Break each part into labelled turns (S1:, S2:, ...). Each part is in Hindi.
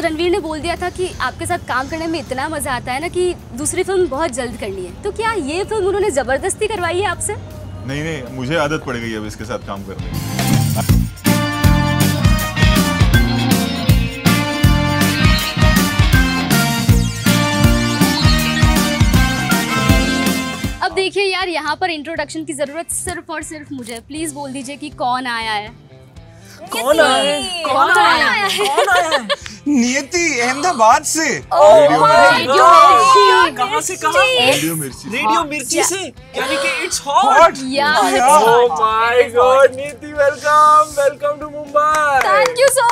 S1: रणवीर ने बोल दिया था कि आपके साथ काम करने में इतना मजा आता है ना कि दूसरी फिल्म बहुत जल्द करनी है, तो क्या ये फिल्म उन्होंने जबरदस्ती करवाई है आपसे?
S2: नहीं, मुझे आदत पड़ गई है अब इसके साथ काम करने की।
S1: अब देखिए यार, यहाँ पर इंट्रोडक्शन की जरूरत सिर्फ और सिर्फ मुझे। प्लीज बोल दीजिए कि कौन आया है।
S3: कौन आया है?
S1: कौन आया है?
S3: नियति अहमदाबाद से।
S4: कहाँ से कहाँ?
S2: रेडियो मिर्ची।
S4: रेडियो मिर्ची से, यानी कि it's hot.
S1: Oh
S4: my God, Niti welcome to Mumbai.
S1: Thank you so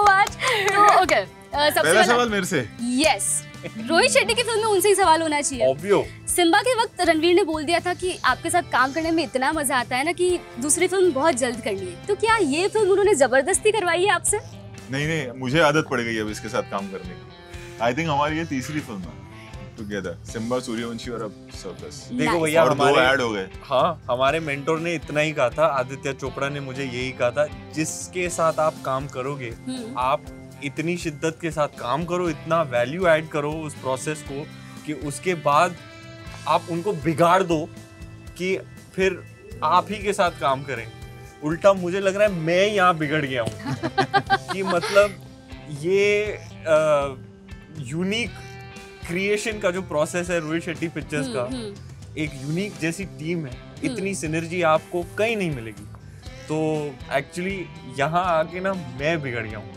S1: much. तो ओके, सबसे
S2: पहला सवाल मेरे से।
S1: यस, रोहित शेट्टी की फिल्म में उनसे ही सवाल होना चाहिए।
S4: ऑब्वियो।
S1: सिम्बा के वक्त रणवीर ने बोल दिया था कि आपके साथ काम करने में इतना मजा आता है ना कि दूसरी फिल्म बहुत जल्द करनी है, तो क्या ये फिल्म उन्होंने जबरदस्ती करवाई है आपसे?
S2: नहीं, मुझे आदत पड़ गई है अब इसके साथ काम करने की। आई थिंक हमारी ये तीसरी फिल्म है टुगेदर, सिम्बा, सूर्यवंशी और अब सर्कस।
S4: देखो भैया,
S2: और
S4: हमारे
S2: 2 ऐड हो गए।
S4: हाँ, हमारे मेंटोर ने इतना ही कहा था, आदित्य चोपड़ा ने मुझे यही कहा था, जिसके साथ आप काम करोगे आप इतनी शिद्दत के साथ काम करो, इतना वैल्यू ऐड करो उस प्रोसेस को कि उसके बाद आप उनको बिगाड़ दो कि फिर आप ही के साथ काम करें। उल्टा मुझे लग रहा है मैं यहाँ बिगड़ गया हूँ कि मतलब ये यूनिक क्रिएशन का जो प्रोसेस है रोहित शेट्टी पिक्चर्स का, एक यूनिक जैसी टीम है, इतनी सिनर्जी आपको कहीं नहीं मिलेगी। तो एक्चुअली यहाँ आके ना मैं बिगड़ गया हूँ।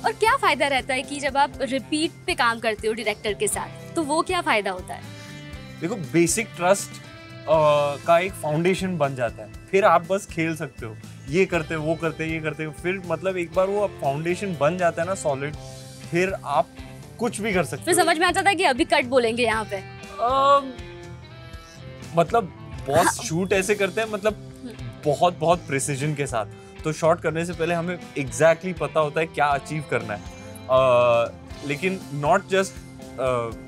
S1: और क्या फायदा रहता है कि जब आप रिपीट पे काम करते हो डायरेक्टर के साथ, तो वो क्या फायदा होता है?
S4: देखो, बेसिक ट्रस्ट का एक फाउंडेशन बन जाता है, फिर आप बस खेल सकते हो, ये करते हो वो करते हो ये करते हो, फिर मतलब एक बार वो फाउंडेशन बन जाता है ना सॉलिड, फिर आप कुछ भी कर सकते हो।
S1: फिर समझ में आता था कि अभी कट बोलेंगे यहाँ पे।
S4: मतलब बॉस शूट ऐसे करते हैं, मतलब बहुत प्रिसिजन के साथ, तो शॉट करने से पहले हमें एग्जैक्टली पता होता है क्या अचीव करना है। लेकिन not just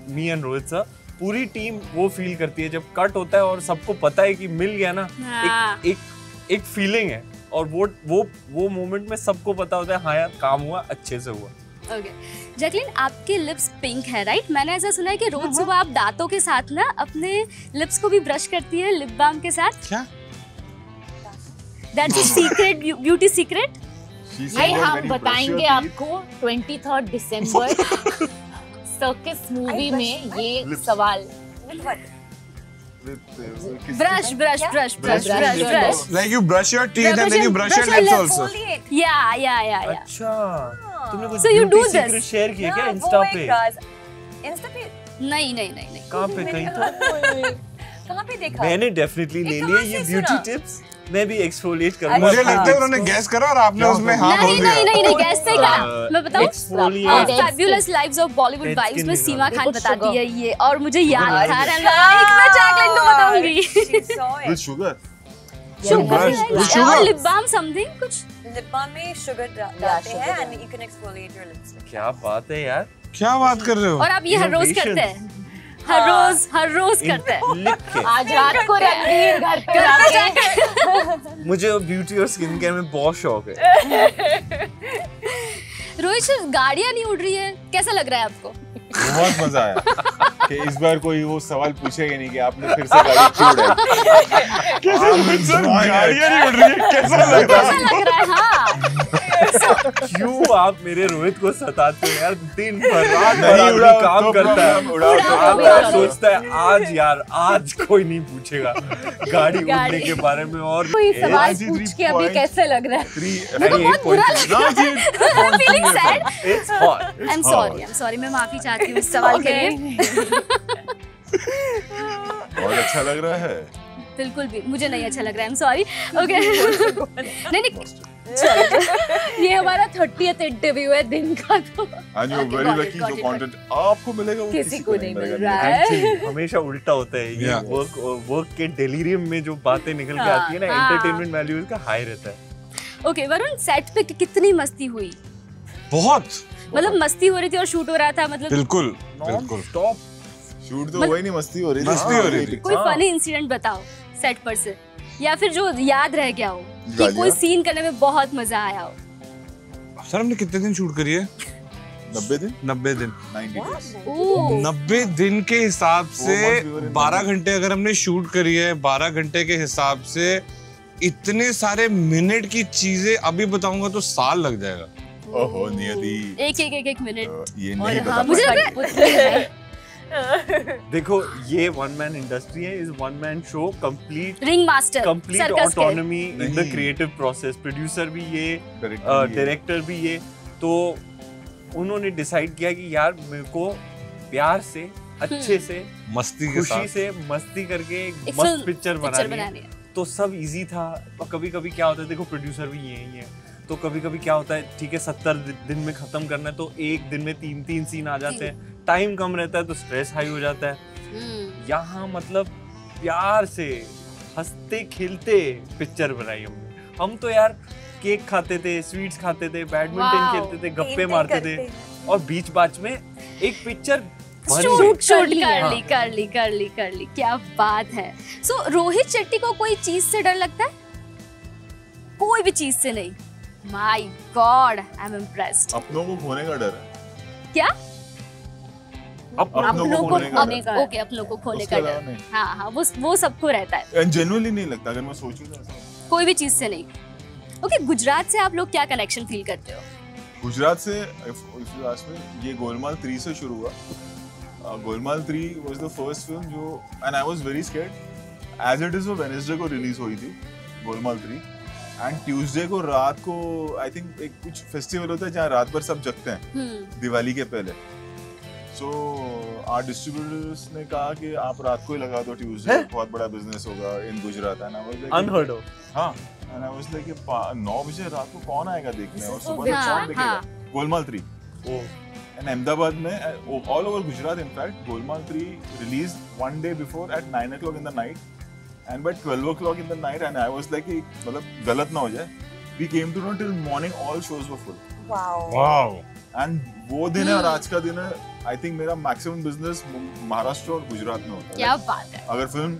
S4: me and Rohit sir, पूरी टीम वो फील करती है जब कट होता है और सबको पता है कि मिल गया ना। एक फीलिंग है, और वो मोमेंट में सबको पता होता है हाँ यार काम हुआ, अच्छे से हुआ।
S1: ओके जैकलिन, आपके लिप्स पिंक है राइट? मैंने ऐसा सुना है कि रोज सुबह आप दांतों के साथ ना अपने लिप्स को भी ब्रश करती है लिप बाम के साथ।
S3: क्या?
S1: That's a secret, beauty secret?
S5: भाई हम बताएंगे आपको 23 दिसंबर सर्कस मूवी में ये सवाल।
S1: Brush.
S3: Like you brush your teeth and then you brush your lips also.
S1: Yeah.
S4: अच्छा, तुमने कुछ
S1: So you do
S4: beauty secret
S1: this?
S4: Share किया क्या इंस्टा पे?
S5: इंस्टा पे
S1: नहीं।
S4: कहाँ पे? कहीं तो
S5: कहाँ पे देखा?
S4: मैंने डेफिनेटली ले लिया ये ब्यूटी टिप्स। मैं भी एक्सफोलिएट करूंगा।
S3: मुझे लगता है उन्होंने गैस करा और आपने उसमें हाँ बोल दिया।
S1: नहीं, गैस से कहा। मैं बताऊं,
S4: exfoliate
S1: fabulous lives of Bollywood vibes में सीमा खान बताती है ये, और मुझे याद था। मैं जैकलिन को बताऊंगी।
S2: With sugar?
S1: और लिप बाम समथिंग कुछ।
S5: लिप बाम में शुगर डालते हैं and you can exfoliate your lips.
S4: क्या बात है यार,
S3: क्या बात कर रहे हो?
S1: और आप ये हर रोज करते हैं? हर रोज करते हैं?
S4: लिख के
S5: आज रात को रणवीर घर पे जाके
S4: मुझे ब्यूटी और स्किन केयर में बहुत शौक है।
S1: रोहित सर, गाड़ियाँ नहीं उड़ रही है, कैसा लग रहा है आपको?
S2: बहुत मजा आया कि इस बार कोई वो सवाल पूछेगा नहीं कि आपने फिर से गाड़ी क्यों उड़ाई।
S3: गाड़ियाँ नहीं उड़ रही है, कैसा लग रहा है?
S1: लग रहा है हाँ।
S4: क्यों आप मेरे रोहित को सताते हो यार? दिन भर रात भर
S2: नहीं
S4: आदमी
S2: उड़ाओ,
S4: काम
S2: तो
S4: करता है,
S1: उड़ाओ।
S4: सोचता है आज कोई नहीं पूछेगा गाड़ी उड़ने के बारे में। और
S5: कोई सवाल पूछ के अभी कैसे लग रहा है?
S1: Feeling sad.
S4: It's hot.
S1: I'm sorry, मैं माफी चाहती हूँ इस सवाल के लिए।
S2: बहुत अच्छा लग रहा है।
S1: बिल्कुल भी मुझे नहीं अच्छा लग रहा है, I'm sorry. Okay. नहीं चलो, ये हमारा 30th इंटरव्यू है दिन का, तो
S2: And you're very lucky जो कंटेंट आपको मिलेगा वो
S5: किसी को नहीं मिल रहा
S4: Actually, हमेशा उल्टा होता है ये। वर्क के डेलीरियम में जो बातें निकल के आती है ना, एंटरटेनमेंट वैल्यू इसका हाई रहता है।
S1: ओके वरुण, सेट पे कितनी मस्ती हुई?
S3: बहुत,
S1: मतलब मस्ती हो रही थी और शूट हो रहा था, मतलब
S3: बिल्कुल।
S4: स्टॉप
S2: शूट तो वही नहीं, मस्ती हो रही थी।
S1: कोई फनी इंसिडेंट बताओ सेट पर से, या फिर जो याद रह गया हो कि कोई सीन करने में बहुत मजा आया हो।
S3: सर हमने कितने दिन शूट करी है?
S2: 90 दिन
S3: 90 दिन
S2: 90 days
S3: 90 दिन के हिसाब से
S2: months we were in
S3: 12 घंटे अगर हमने शूट करी है, 12 घंटे के हिसाब से इतने सारे मिनट की चीजें अभी बताऊंगा तो साल लग जाएगा।
S2: ओहो नियति
S1: एक मिनट
S2: ये नहीं
S5: और
S2: पता
S5: हम
S1: मुझे लग रहा
S5: कठपुतली
S4: देखो ये वन मैन इंडस्ट्री है, is one man show, complete
S1: ring master
S4: complete autonomy in the
S2: नहीं।
S4: क्रिएटिव प्रोसेस, प्रोड्यूसर भी ये,
S2: Director
S4: डायरेक्टर भी ये। तो उन्होंने डिसाइड किया कि यार मेरे को प्यार से, अच्छे से,
S3: मस्ती के
S4: खुशी
S3: साथ
S4: से मस्ती करके
S1: एक
S4: मस्त
S1: फिल्म
S4: पिक्चर बनानी है। तो सब इजी था। और कभी कभी क्या होता है, देखो प्रोड्यूसर भी ये ही है, तो कभी कभी क्या होता है, ठीक है 70 दिन में खत्म करना है तो एक दिन में 3 सीन आ जाते हैं, टाइम कम रहता है तो स्ट्रेस हाई हो जाता है। यहाँ मतलब प्यार से हंसते खेलते पिक्चर बनाई हमने। हम तो यार केक खाते थे, स्वीट्स खाते थे, बैडमिंटन
S1: Wow.
S4: खेलते थे, गप्पे मारते थे, और बीच बाच में एक पिक्चर
S1: शूट
S5: कर ली,
S1: कर ली क्या बात है। सो रोहित शेट्टी को कोई चीज से डर लगता है? कोई भी चीज से नहीं? My God I am impressed.
S2: अपनों को खोने का डर है।
S1: क्या?
S2: अपनों को खोने का डर।
S1: ओके अपनों को खोने
S2: उसके
S1: का
S2: अलावा
S1: डर,
S2: नहीं।
S1: हाँ हाँ वो सबको रहता है,
S2: जेन्युइनली नहीं लगता, अगर मैं सोचूं तो ऐसा
S1: कोई भी चीज से नहीं। ओके गुजरात से आप लोग क्या कनेक्शन फील करते हो?
S2: गुजरात से ये गोलमाल 3 से शुरू हुआ। Golmaal 3 was the first film जो, and I was very scared as it is, वो वेडनेसडे को रिलीज हुई थी गोलमाल 3, एंड ट्यूसडे को रात को आई थिंक एक कुछ फेस्टिवल होता है जहाँ रात भर सब जगते हैं दिवाली के पहले। सो आवर डिस्ट्रीब्यूटर्स ने कहा कि आप रात को ही लगा दो, ट्यूसडे बहुत बड़ा बिजनेस होगा in Gujarat. And I was like
S4: unheard of.
S2: हाँ, एंड आई वाज लाइक 9 बजे रात को कौन आएगा देखने, और सुबह तक
S1: हाँ,
S2: कौन देखेगा गोलमाल 3।
S4: ओ
S2: And अहमदाबाद में, all over Gujarat in fact, Golmaal 3 released one day before at 9 o'clock in the night, and by 12 o'clock in the night, and I was like, मतलब गलत ना हो जाए, we came to know till morning all shows were full.
S3: Wow.
S2: And वो दिन है और आज का दिन है, I think मेरा maximum business महाराष्ट्र और गुजरात में होता है।
S1: क्या बात है।
S2: अगर फिल्म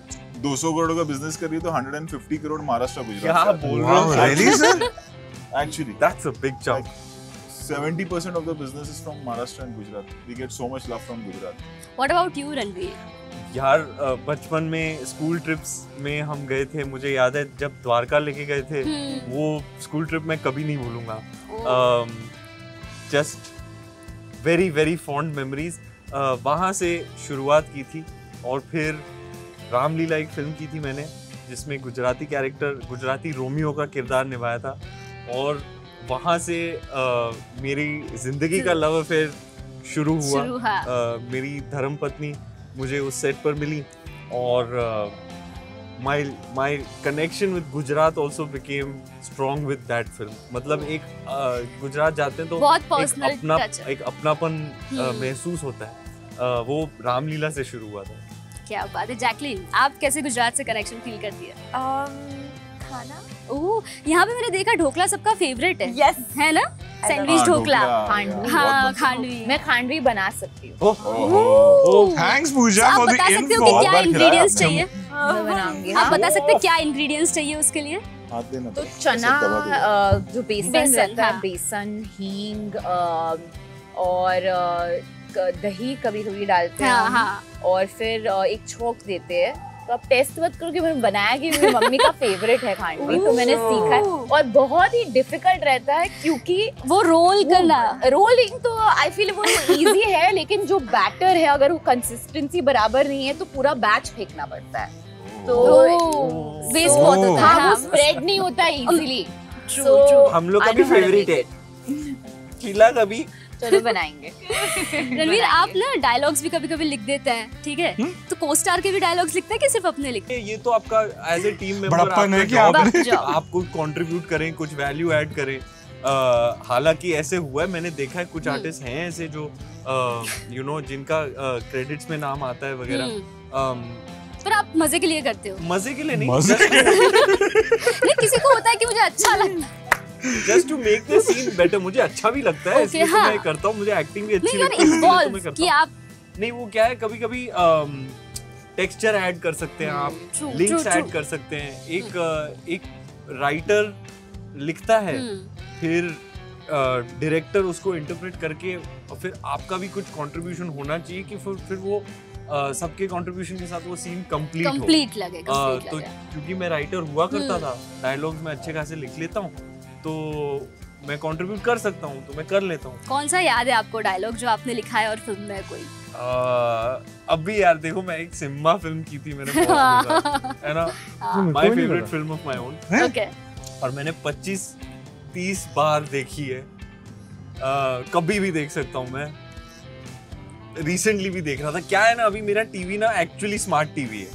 S2: 200 करोड़ का बिजनेस कर रही है तो 150 करोड़ महाराष्ट्र गुजरात
S4: क्या
S2: से आते हैं।
S4: बोल रहे हो?
S3: Really sir?
S2: Actually,
S4: That's a big chunk.
S2: 70% of the business is from Maharashtra and Gujarat. We get so much love from Gujarat.
S1: What about you Ranveer?
S4: यार बचपन में स्कूल ट्रिप्स में हम गए थे, मुझे याद है जब द्वारका लेके गए थे, वो स्कूल ट्रिप मैं कभी नहीं भूलूंगा। Just very very fond memories. वहाँ से शुरुआत की थी, और फिर रामलीला एक फिल्म की थी मैंने, जिसमें गुजराती कैरेक्टर, गुजराती रोमियो का किरदार निभाया था, और वहाँ से मेरी जिंदगी का लव अफेयर शुरू हुआ। मेरी धर्मपत्नी मुझे उस सेट पर मिली, और my connection with Gujarat also became strong with that film. मतलब एक गुजरात जाते हैं तो
S1: बहुत personal touch है।
S4: एक अपनापन महसूस होता है। वो रामलीला से शुरू हुआ था।
S1: क्या बात है। जैकलीन, आप कैसे गुजरात से कनेक्शन फील करती है?
S5: खाना।
S1: ओह, यहाँ पे मैंने देखा ढोकला सबका फेवरेट है।
S5: Yes.
S1: है ना? सैंडविच ढोकला।
S5: खांडवी।
S1: हाँ खांडवी।
S5: मैं खांडवी बना सकती हूँ।
S2: ओह,
S3: Thanks पूजा
S1: आप
S3: for the
S1: बता सकते हो कि
S3: info।
S2: बहुत
S1: क्या
S2: बार खिलाया
S1: इंग्रेडिएंट्स
S2: आपने
S1: चाहिए?
S5: मैं बनाऊंगी।
S1: आप बता सकते हैं क्या इंग्रेडिएंट्स चाहिए उसके लिए?
S2: हाथ देना
S5: तो
S2: ऐसे
S5: चना,
S2: दबा दो।
S5: जो बेसन
S1: बेसन,
S5: रहता है,
S1: हाँ।
S5: बेसन, हींग, और दही कभी कभी डालते हैं
S1: हाँ
S5: हम,
S1: हाँ।
S5: और फिर एक छोंक देते हैं। तो आप टेस्ट मत करो कि मैंने बनाया, कि मेरी मम्मी का फेवरेट है खांडवी, तो मैंने सीखा है। और बहुत ही डिफिकल्ट रहता है, क्योंकि
S1: वो रोल करना।
S5: रोलिंग तो आई फील वो इजी है, लेकिन जो बैटर है अगर वो कंसिस्टेंसी बराबर नहीं है तो पूरा बैच फेंकना पड़ता है। तो
S1: वेस्ट बहुत होता है।
S5: हाँ, वो स्प्रेड नहीं होता इजीली।
S4: हम लोग का भी फेवरेट है। खिला कभी
S5: चलो बनाएंगे।
S1: रणवीर, आप ना डायलॉग्स भी कभी कभी लिख देते हैं, ठीक है? तो को-स्टार के भी डायलॉग्स लिखते हैं कि सिर्फ अपने लिखते
S4: ये तो आपका एज ए टीम मेंबर
S3: बड़प्पन है कि
S1: हैं?
S4: आप कुछ कंट्रीब्यूट करें, कुछ वैल्यू ऐड करें। हालांकि ऐसे हुआ है, मैंने देखा है कुछ आर्टिस्ट हैं ऐसे जो यू नो जिनका क्रेडिट्स में नाम आता है वगैरह।
S1: पर आप मजे के लिए करते हो?
S4: मजे के लिए नहीं,
S1: नहीं, किसी को होता है कि मुझे अच्छा लगता है।
S4: Just to make the scene better. मुझे अच्छा भी लगता है,
S1: Okay,
S4: इसलिए तो
S1: हाँ।
S4: मैं करता हूँ। मुझे एक्टिंग भी अच्छी
S1: नहीं यार,
S4: लगती है, इसलिए तो मैं
S1: इन्वॉल्व
S4: करता
S1: कि
S4: हूँ।
S1: आप
S4: नहीं, वो क्या है, कभी कभी टेक्सचर ऐड कर सकते हैं आप,
S1: True,
S4: links
S1: true,
S4: add
S1: true.
S4: कर सकते हैं। एक राइटर लिखता है, फिर डायरेक्टर उसको इंटरप्रेट करके और फिर आपका भी कुछ कंट्रीब्यूशन होना चाहिए कि फिर वो सबके कंट्रीब्यूशन के साथ वो सीन कंप्लीट हो।
S1: कंप्लीट लगे,
S4: तो क्योंकि मैं राइटर हुआ करता था, डायलॉग्स में अच्छे खासे लिख लेता हूँ, तो मैं कंट्रीब्यूट कर सकता हूँ, तो मैं कर लेता हूँ।
S1: कौन सा याद है आपको डायलॉग जो आपने लिखा है और फिल्म में कोई?
S4: अभी यार देखो, मैं एक सिम्बा फिल्म की थी मेरे बॉस के साथ, है ना, my favourite film of my own.
S1: Okay.
S4: और मैंने 25-30 बार देखी है, कभी भी देख सकता हूँ मैं। रिसेंटली भी देख रहा था। क्या है ना, अभी मेरा टीवी ना एक्चुअली स्मार्ट टीवी है,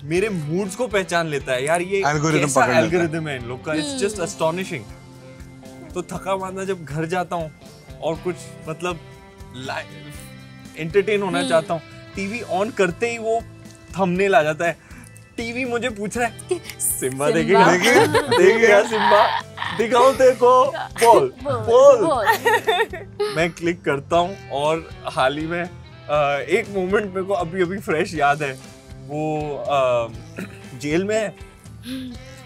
S4: मेरे मूड्स को पहचान लेता है यार, ये कैसा एल्गोरिथम है इन लोग का, इट्स जस्ट अस्टॉनिशिंग। तो थका मारना जब घर जाता हूँ और कुछ मतलब एंटरटेन होना चाहता हूँ, टीवी ऑन करते ही वो थंबनेल आ जाता है, टीवी मुझे पूछ रहा है सिम्बा देखेगा, देखेगा सिम्बा, दिखाओ तेरे को, बोल। मैं क्लिक करता हूँ और हाल ही में एक मोमेंट मेरे को अभी फ्रेश याद है, वो जेल में है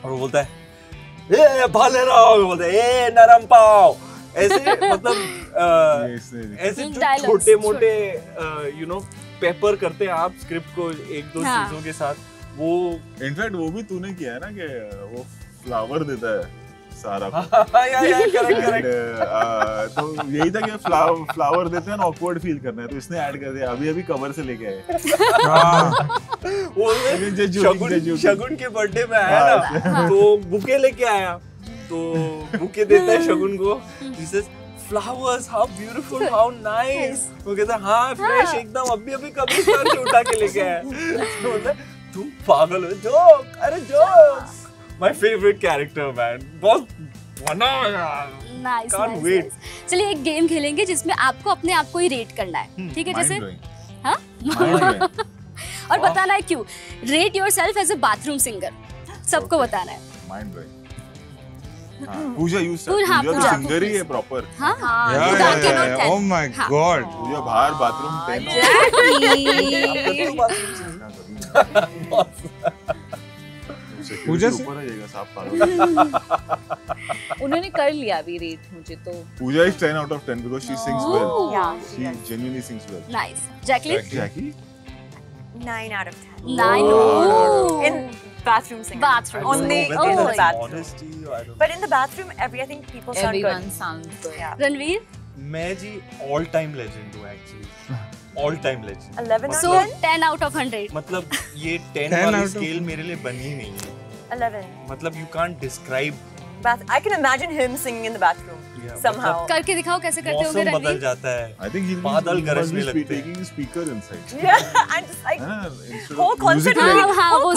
S4: और वो बोलता है ए भाले राव, बोलता है ए नरम पाव, ऐसे मतलब ऐसे छोटे मोटे यू नो पेपर करते हैं आप स्क्रिप्ट को एक दो चीजों के साथ। वो
S2: इनफैक्ट वो भी तूने किया है ना कि वो फ्लावर देता है सारा को।
S4: करेक्ट।
S2: तो यही था कि फ्लावर देते हैं ना, ऑकवर्ड फील करना है, तो इसने ऐड कर दिया, अभी कवर से लेके आए।
S4: शगुन के बर्थडे में आया ना, तो बुके लेके आया, तो बुके देता है शगुन को, he says flowers how beautiful how nice, वो कहता है हाँ फ्रेश एकदम, अभी कब्रिस्तान से उठा के लेके आया। तो बोलता है तुम पागल हो, जोक, अरे joke. My favorite character man, बहुत बना यार।
S1: नाइस। चलिए एक गेम खेलेंगे जिसमें आपको अपने आप को ही रेट करना है, ठीक है? जैसे हाँ और बताना है क्यों। Rate yourself as a bathroom singer, सबको बताना है।
S2: Mind blowing. Pooja Pooja singer ही है proper.
S3: Oh my God,
S2: Pooja बाहर बाथरूम पूजा से ऊपर आएगा, साफ पागल।
S5: उन्होंने कर लिया अभी रेट मुझे तो।
S2: पूजा is 10 out of 10 because she sings well. She genuinely sings well.
S1: Nice. Jackie?
S6: 9 out of 10.
S1: 9.
S6: In bathroom singing.
S1: Bathroom.
S6: Only in the bathroom.
S4: Honesty, I don't
S6: But in the bathroom, I think people sound good.
S5: Everyone sounds good.
S6: Yeah.
S1: Ranveer?
S4: मैं जी all time legend हूँ actually. All time legend.
S6: 11 out
S1: So
S6: of 10?
S1: 10 out of 100.
S4: मतलब ये 10 वाली स्केल मेरे लिए बनी नहीं है।
S6: 11.
S4: मतलब you can't describe।
S6: I can imagine him singing in the bathroom somehow.
S1: करके दिखाओ कैसे करते होंगे
S4: मौसम बदल
S1: रणवीर?
S4: जाता है।
S2: I think
S4: बादल गरजने लगते हैं।
S2: taking speaker inside.
S6: Yeah, I'm just like whole concert.
S1: हाँ, वो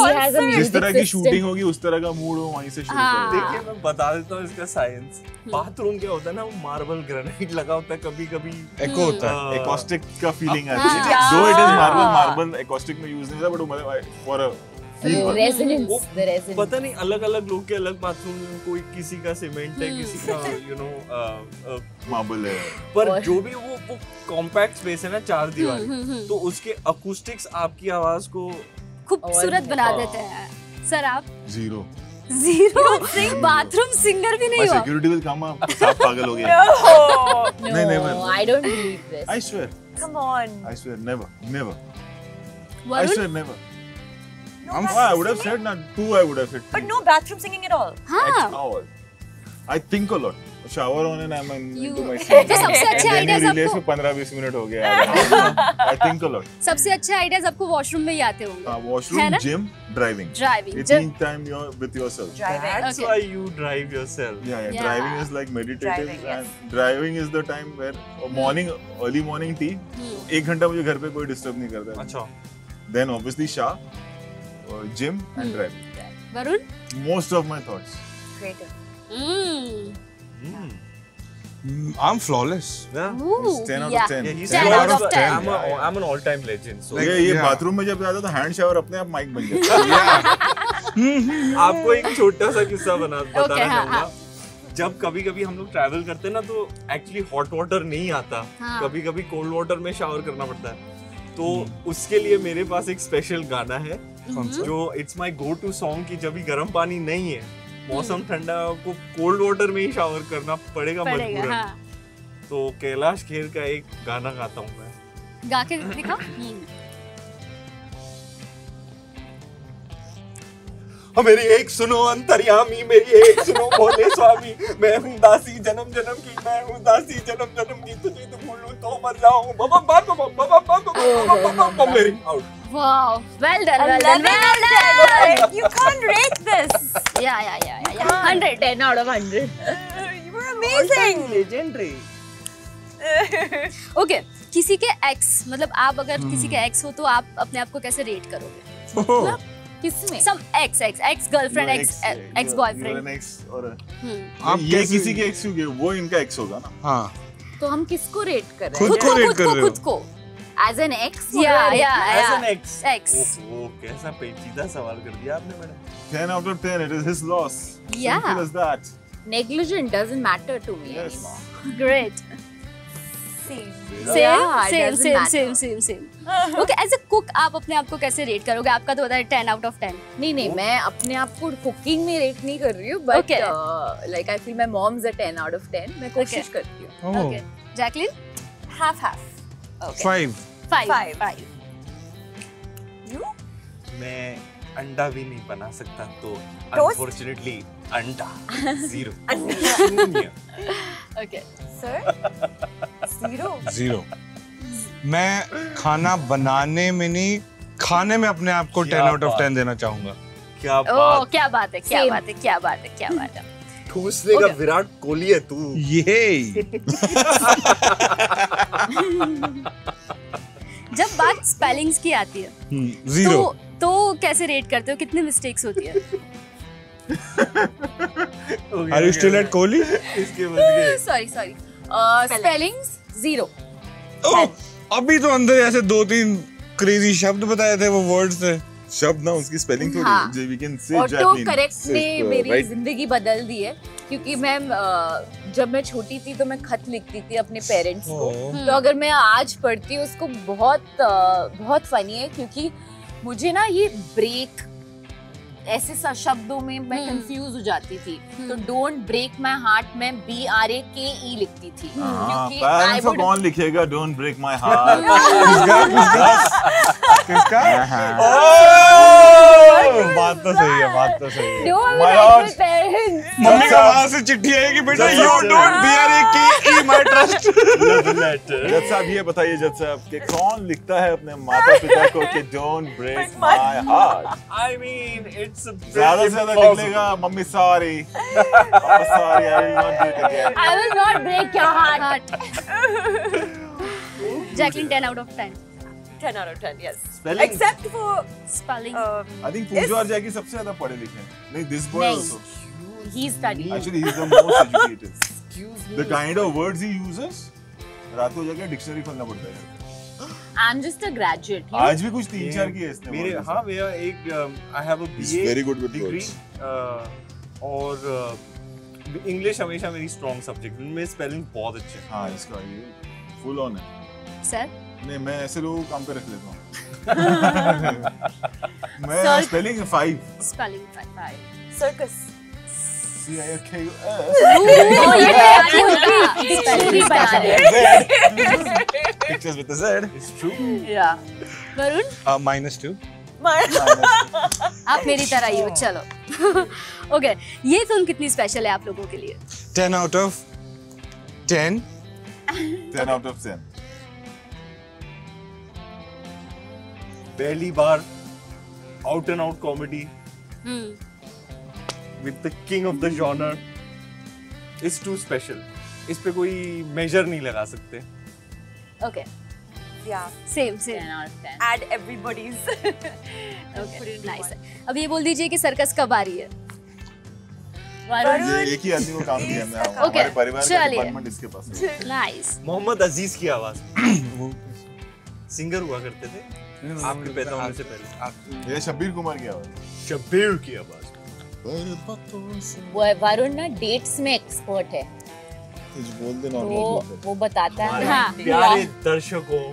S2: जिस तरह की शूटिंग होगी उस तरह का मूड हो, वहीं से शुरू करो।
S4: देखिए मैं बता देता हूँ इसका साइंस। बाथरूम क्या होता है ना, वो मार्बल ग्रेनाइट लगा होता है, कभी-कभी
S3: एको होता है,
S2: एकॉस्टिक का फीलिंग आता है। Though it is marble acoustic में यूज नहीं होता, but मतलब for a
S5: resonance, the resonance.
S4: पता नहीं अलग-अलग लोग के अलग बाथरूम में, कोई किसी का सीमेंट है, किसी का यू नो
S2: मार्बल है।
S4: पर जो भी वो कॉम्पैक्ट स्पेस है ना, 4 दीवार, तो उसके अकूस्टिक्स आपकी आवाज को
S1: खूबसूरत बना देते हैं। सर आप?
S2: 0
S1: बाथरूम सिंगर भी नहीं हो?
S2: सिक्योरिटी विल कम अप, साफ पागल हो गया।
S5: No,
S2: नहीं, never.
S5: I don't believe this.
S2: I swear.
S6: Come on.
S2: I swear, never. I
S1: Varun?
S2: swear, never.
S6: No
S2: I
S6: bathroom
S2: would have
S6: singing?
S2: said not 2. I would have said 3.
S6: But no bathroom singing at all.
S1: हाँ।
S2: At all. I think a lot. Shower on and I'm into my
S1: तो सबसे अच्छे आइडियाज
S2: रिलेज
S1: आपको?
S2: में 15-20 मिनट हो गया। I think a lot.
S1: सबसे अच्छे आइडियाज आपको वॉशरूम में ही आते होंगे। है
S2: Washroom,
S1: ना?
S2: gym, driving.
S1: Driving.
S2: Each time you're with yourself.
S6: Driving.
S4: That's
S1: Okay.
S4: why you drive yourself.
S2: Yeah.
S1: Yeah.
S2: Driving is like meditative,
S6: Driving, yes.
S2: and driving is the time where early morning tea. 1 घंटा मुझे घर पे कोई डिस्टर्ब नहीं करता।
S4: अच्छा।
S2: Then obviously shower, gym and driving.
S1: Varun?
S2: Most of my thoughts.
S6: Creative.
S3: I'm flawless.
S4: Yeah.
S2: It's 10 out
S1: Yeah.
S2: of 10.
S4: Yeah, he's
S1: 10 out of 10.
S4: I'm an all-time legend. So
S3: Like,
S2: ये
S3: yeah.
S2: बाथरूम में जब जाता तो हैंड शावर अपने आप माइक बन जाता।
S4: आपको एक छोटा सा किस्सा बताना
S1: Okay, हाँ,
S4: चाहूंगा। जब कभी-कभी हम लोग ट्रैवल करते हैं ना, तो एक्चुअली हॉट वाटर नहीं आता,
S1: हाँ।
S4: कभी-कभी कोल्ड वाटर में शावर करना पड़ता है। तो उसके लिए मेरे पास एक स्पेशल गाना है जो it's my go to song, कि जब भी गर्म पानी नहीं है मौसम ठंडा है, आपको कोल्ड वाटर में ही शावर करना पड़ेगा मजबूरन।
S1: हाँ।
S4: तो कैलाश खेर का एक गाना गाता हूँ मैं।
S1: गा के दिखाओ।
S4: मेरी एक सुनो अंतर्यामी, मेरी एक सुनो भोले स्वामी, मैं हूँ दासी जन्म जन्म की, मैं हूँ दासी जन्म जन्म की, तुझे तो भूलूं तो मर जाऊं। मेरी out.
S1: Wow, well done, well done, well done.
S6: You can't rate this.
S1: या 100,
S5: 10 out of 100.
S6: You were amazing.
S4: Legendary.
S1: Okay, किसी के एक्स, मतलब आप अगर किसी के एक्स हो तो आप अपने आप को कैसे रेट करोगे?
S5: किसमें?
S1: सम एक्स गर्लफ्रेंड, एक्स बॉयफ्रेंड।
S3: आप
S2: ये किसी के एक्स होंगे, वो इनका एक्स होगा ना।
S3: हाँ,
S5: तो हम किसको रेट कर रहे
S3: खुद
S5: हैं?
S3: को रेट कर रहे हो।
S1: खुद को
S5: as an ex?
S4: As an ex.
S1: Ex.
S4: ओहो, कैसा पेचीदा सवाल कर दिया आपने madam.
S2: 10 out of 10, it is his loss.
S1: Yeah.
S2: Simple as that.
S5: Negligent doesn't matter to me
S2: Yes.
S5: anymore.
S1: Great.
S6: See.
S5: Yeah, it doesn't matter.
S1: Same. Okay, as a cook आप अपने आप को कैसे रेट करोगे? आपका तो बताया 10 out of 10।
S5: नहीं, मैं अपने आप को कुकिंग में रेट नहीं कर रही हूँ, but
S1: Okay.
S5: Like I feel my mom's a 10 out of 10. मैं कोशिश
S1: Okay.
S5: करती हूँ।
S1: Okay, Jacqueline?
S6: Half.
S1: Okay,
S3: 5।
S1: 5।
S6: You?
S4: मैं अंडा भी नहीं बना सकता, तो
S6: Toast?
S4: अनफॉर्चुनेटली अंडा 0।
S1: Okay,
S6: Sir? 0.
S3: 0। मैं खाना बनाने में नहीं, खाने में अपने आप को 10
S4: क्या
S3: out of
S4: बात।
S3: 10 देना चाहूंगा।
S4: क्या
S1: ओ
S4: बात,
S1: क्या बात है, क्या
S5: Same.
S1: बात है, क्या बात है, क्या बात है।
S4: ठूसने का विराट कोहली है तू।
S3: ये
S1: जब बात स्पेलिंग्स की आती है
S3: 0।
S1: तो कैसे रेट करते हो? कितनी मिस्टेक्स होती है?
S3: Are you still at Kohli?
S4: इसके बच गए।
S5: Sorry spellings 0.
S3: ओह, अभी तो अंदर ऐसे 2-3 क्रेजी शब्द बताए थे, वो वर्ड्स थे।
S2: शब्द ना, उसकी स्पेलिंग थोड़ी
S5: हाँ।
S2: J we can say
S5: auto
S2: Jacqueline
S5: correct ने मेरी
S2: राइट।
S5: जिंदगी बदल दी है, क्योंकि मैं जब मैं छोटी थी तो मैं खत लिखती थी अपने पेरेंट्स को। तो अगर मैं आज पढ़ती हूँ उसको, बहुत फनी है, क्योंकि मुझे ना ये ब्रेक ऐसे शब्दों में मैं कंफ्यूज हो जाती थी। तो डोंट ब्रेक माय हार्ट में BRAKE लिखती थी, क्योंकि आई
S2: पेरेंट्स को
S5: वुड
S2: कौन लिखेगा डोंट ब्रेक माय हार्ट?
S3: किसका? बात तो सही है, बात तो सही है।
S5: Don't
S2: My
S5: break
S2: heart.
S5: My parents.
S3: Mummy का वहां से चिट्ठी आएगी, बेटा you don't BRAKE my trust.
S2: जज साहब ये बताइए जज साहब कि कौन लिखता है अपने माता पिता को कि don't break my heart?
S4: I mean, it's a
S2: ज्यादा से ज्यादा लिख लेगा mummy sorry, papa sorry, I will not do it again.
S5: I will not break your heart.
S1: Jacqueline 10 out of 10
S6: 10 out of 10, yes.
S4: Spelling?
S6: Except for
S1: spelling.
S2: I think Pooja और जैकी सबसे ज्यादा पढ़े लिखे हैं। नहीं, दिस बॉय
S5: नहीं।
S2: Also
S5: He studied.
S2: Actually he is the most educated. The kind of words he uses, रात को जाके डिक्शनरी खोलना पड़ता है।
S5: I'm just a graduate. You
S2: आज भी कुछ 3-4 की है इसने
S4: मेरे
S2: words।
S4: हाँ मेरा एक I have a
S2: He's
S4: BA
S2: very good with
S4: degree
S2: words।
S4: और इंग्लिश हमेशा मेरी स्ट्रॉन्ग सब्जेक्ट में, स्पेलिंग बहुत अच्छे हैं।
S2: हाँ, इसका ये फुल ऑन है।
S1: सर?
S2: नहीं, मैं ऐसे लोगों को काम पे रख लेता हूँ। मैं
S1: Sir-
S2: spelling 5
S1: spelling 5।
S6: circus.
S2: CIRKUS
S1: ओ ये तैयारी होगी, डिक्शनरी बना रहे हैं।
S2: pictures with the Z।
S4: It's true.
S1: या वरुण,
S3: -2।
S1: आप मेरी तरह ही हो, चलो। ओके, ये फिल्म कितनी स्पेशल है आप लोगों के लिए?
S3: 10 out of 10।
S2: 10 out of 10।
S4: पहली बार out and out comedy with the king of the genre is too special. इस पे कोई मेजर नहीं लगा सकते।
S1: Okay,
S6: Yeah.
S1: Same
S5: 10 out of 10.
S6: Add everybody's.
S1: Okay, nice. अब ये बोल दीजिए कि सर्कस कब आ रही है?
S2: ये एक ही आदमी को काम दिया मैं, हमारे परिवार का
S1: चलिए।
S2: डिपार्टमेंट इसके पास है।
S1: नाइस।
S4: मोहम्मद अजीज की आवाज सिंगर हुआ करते थे आपके पैदा होने से पहले।
S2: ये शब्बीर कुमार की आवाज।
S4: शब्बीर की आवाज।
S5: वो वरुण ना डेट्स में एक्सपर्ट है,
S2: कुछ बोल देना
S5: तो वो बताता है।
S1: हाँ।
S4: प्यारे दर्शकों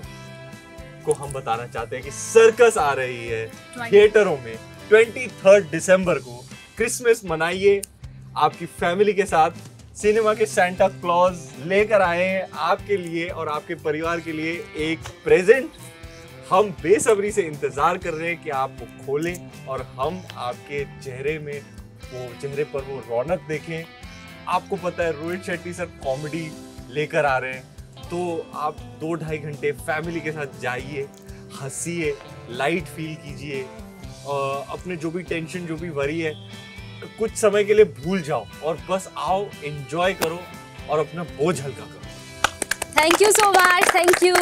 S4: को हम बताना चाहते हैं कि सर्कस आ रही है थिएटरों में 23 दिसंबर को। क्रिसमस मनाइए, आपकी फैमिली के साथ सिनेमा के सांता क्लॉज लेकर आए हैं आपके लिए और आपके परिवार के लिए एक प्रेजेंट। हम बेसब्री से इंतजार कर रहे हैं कि आप वो खोलें और हम आपके चेहरे पर वो रौनक देखें। आपको पता है रोहित शेट्टी सर कॉमेडी लेकर आ रहे हैं, तो आप 2-2.5 घंटे फैमिली के साथ जाइए, हंसिए, लाइट फील कीजिए, अपने जो भी टेंशन जो भी वरी है कुछ समय के लिए भूल जाओ और बस आओ, एंजॉय करो और अपना बोझ हल्का करो।
S1: Thank you so much, thank you.